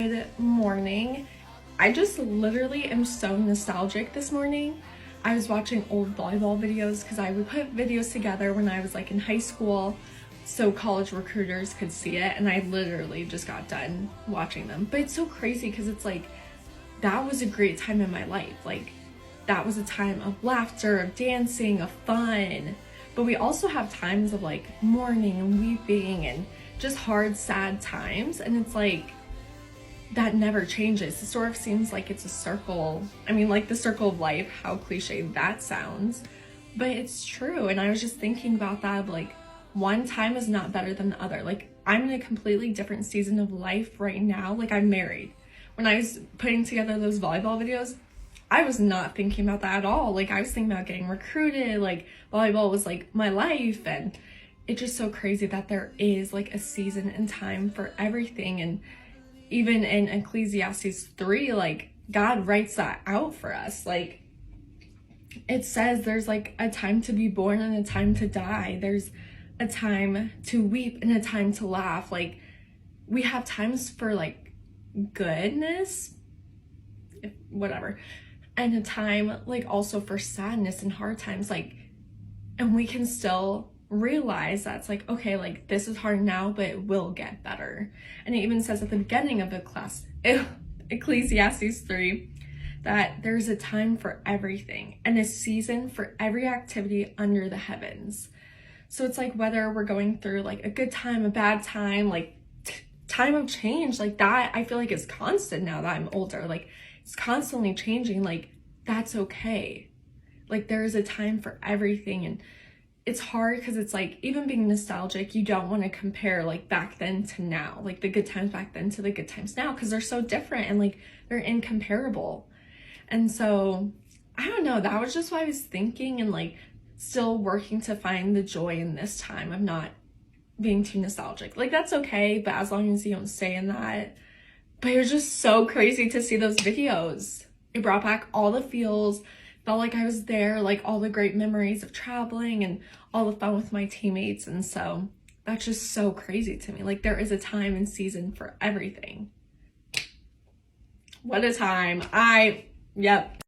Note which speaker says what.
Speaker 1: Good morning. I just literally am so nostalgic this morning. I was watching old volleyball videos because I would put videos together when I was like in high school so college recruiters could see it, and I literally just got done watching them. But it's so crazy because it's like that was a great time in my life. Like that was a time of laughter, of dancing, of fun. But we also have times of like mourning and weeping and just hard, sad times, and it's like that never changes. It sort of seems like it's a circle. I mean, like the circle of life, how cliche that sounds, but it's true. And I was just thinking about that of like, one time is not better than the other. Like I'm in a completely different season of life right now. Like I'm married. When I was putting together those volleyball videos, I was not thinking about that at all. Like I was thinking about getting recruited, like volleyball was like my life. And it's just so crazy that there is like a season and time for everything. And even in Ecclesiastes 3, like God writes that out for us. Like it says there's like a time to be born and a time to die. There's a time to weep and a time to laugh. Like we have times for like goodness, whatever, and a time like also for sadness and hard times. Like, and we can still realize that's like, okay, like this is hard now, but it will get better. And it even says at the beginning of the class, Ecclesiastes 3, that there's a time for everything and a season for every activity under the heavens. So it's like whether we're going through like a good time, a bad time, like time of change, like that, I feel like is constant now that I'm older. Like it's constantly changing. Like that's okay. Like there is a time for everything. And it's hard because it's like, even being nostalgic, you don't want to compare like back then to now, like the good times back then to the good times now, because they're so different and like they're incomparable. And so I don't know, that was just what I was thinking, and like still working to find the joy in this time of not being too nostalgic. Like that's okay, but as long as you don't stay in that. But it was just so crazy to see those videos. It brought back all the feels. Felt like I was there, like all the great memories of traveling and all the fun with my teammates. And so that's just so crazy to me. Like there is a time and season for everything. What a time. Yep.